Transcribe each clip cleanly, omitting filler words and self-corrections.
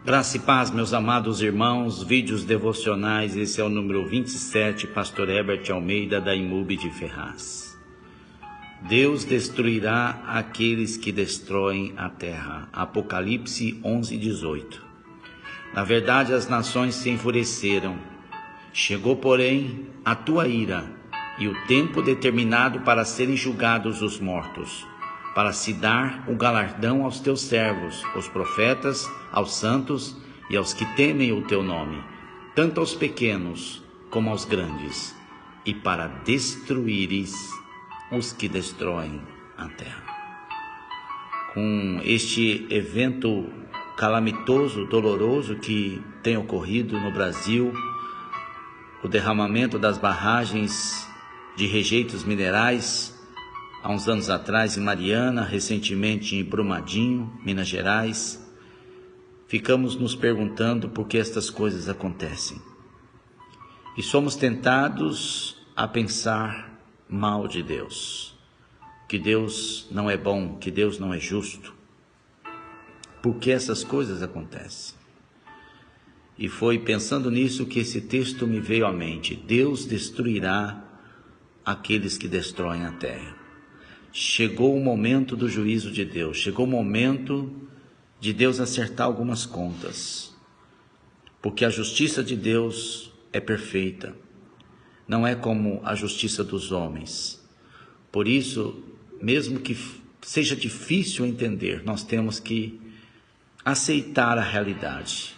Graça e paz, meus amados irmãos, vídeos devocionais, esse é o número 27, Pastor Herbert Almeida, da IMUB de Ferraz. Deus destruirá aqueles que destroem a terra. Apocalipse 11:18. Na verdade, as nações se enfureceram. Chegou, porém, a tua ira e o tempo determinado para serem julgados os mortos, para se dar o galardão aos teus servos, os profetas, aos santos e aos que temem o teu nome, tanto aos pequenos como aos grandes, e para destruíres os que destroem a terra. Com este evento calamitoso, doloroso que tem ocorrido no Brasil, o derramamento das barragens de rejeitos minerais, há uns anos atrás em Mariana, recentemente em Brumadinho, Minas Gerais, ficamos nos perguntando por que estas coisas acontecem. E somos tentados a pensar mal de Deus, que Deus não é bom, que Deus não é justo. Por que essas coisas acontecem? E foi pensando nisso que esse texto me veio à mente. Deus destruirá aqueles que destroem a terra. Chegou o momento do juízo de Deus, chegou o momento de Deus acertar algumas contas, porque a justiça de Deus é perfeita, não é como a justiça dos homens. Por isso, mesmo que seja difícil entender, nós temos que aceitar a realidade.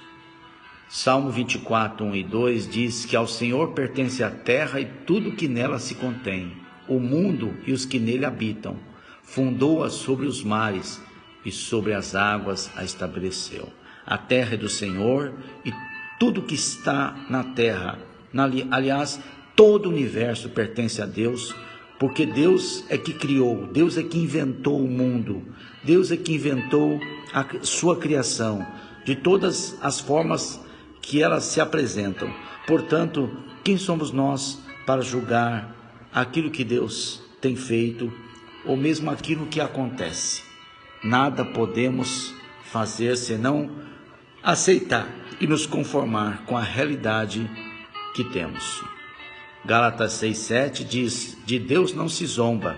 Salmo 24, 1 e 2 diz que ao Senhor pertence a terra e tudo que nela se contém, o mundo e os que nele habitam. Fundou-a sobre os mares e sobre as águas a estabeleceu. A terra é do Senhor e tudo que está na terra, aliás, todo o universo pertence a Deus, porque Deus é que criou, Deus é que inventou o mundo, Deus é que inventou a sua criação, de todas as formas que elas se apresentam. Portanto, quem somos nós para julgar aquilo que Deus tem feito, ou mesmo aquilo que acontece? Nada podemos fazer senão aceitar e nos conformar com a realidade que temos. Gálatas 6:7 diz: de Deus não se zomba,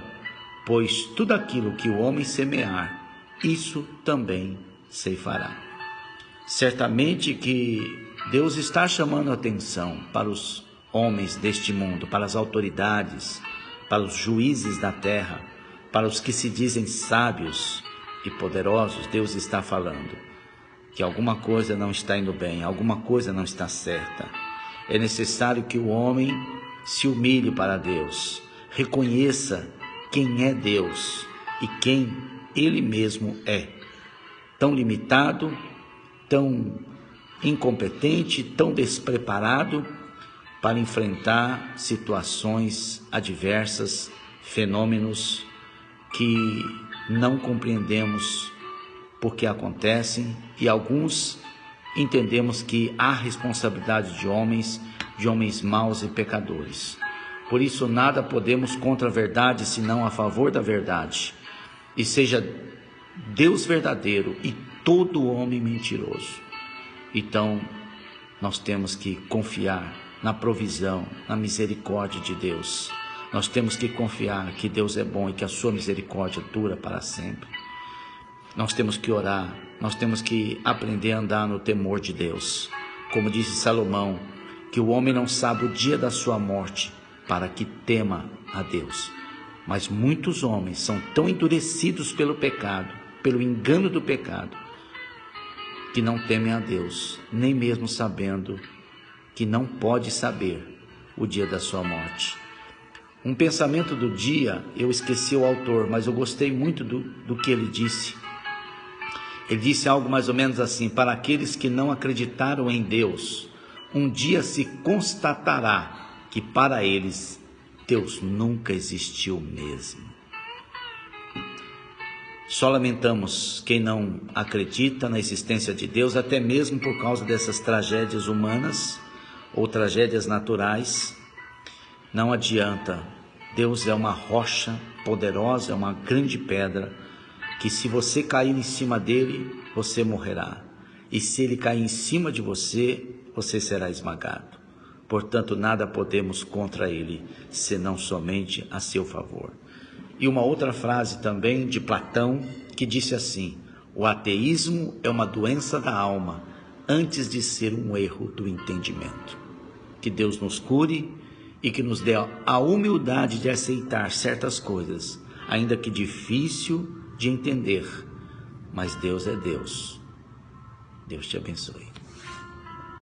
pois tudo aquilo que o homem semear, isso também ceifará. Certamente que Deus está chamando a atenção para os homens deste mundo, para as autoridades, para os juízes da terra, para os que se dizem sábios e poderosos. Deus está falando que alguma coisa não está indo bem, alguma coisa não está certa. É necessário que o homem se humilhe para Deus, reconheça quem é Deus e quem Ele mesmo é. Tão limitado, tão incompetente, tão despreparado para enfrentar situações adversas, fenômenos que não compreendemos porque acontecem, e alguns entendemos que há responsabilidade de homens maus e pecadores. Por isso nada podemos contra a verdade, senão a favor da verdade. E seja Deus verdadeiro e todo homem mentiroso. Então nós temos que confiar na provisão, na misericórdia de Deus. Nós temos que confiar que Deus é bom e que a sua misericórdia dura para sempre. Nós temos que orar, nós temos que aprender a andar no temor de Deus. Como disse Salomão, que o homem não sabe o dia da sua morte, para que tema a Deus. Mas muitos homens são tão endurecidos pelo pecado, pelo engano do pecado, que não temem a Deus, nem mesmo sabendo que não pode saber o dia da sua morte. Um pensamento do dia, eu esqueci o autor, mas eu gostei muito do que ele disse. Ele disse algo mais ou menos assim: para aqueles que não acreditaram em Deus, um dia se constatará que para eles Deus nunca existiu mesmo. Só lamentamos quem não acredita na existência de Deus, até mesmo por causa dessas tragédias humanas ou tragédias naturais. Não adianta, Deus é uma rocha poderosa, é uma grande pedra, que se você cair em cima dele, você morrerá. e se ele cair em cima de você, você será esmagado. Portanto, nada podemos contra ele, senão somente a seu favor. E uma outra frase também de Platão, que disse assim: o ateísmo é uma doença da alma, antes de ser um erro do entendimento. Que Deus nos cure e que nos dê a humildade de aceitar certas coisas, ainda que difícil de entender, mas Deus é Deus. Deus te abençoe.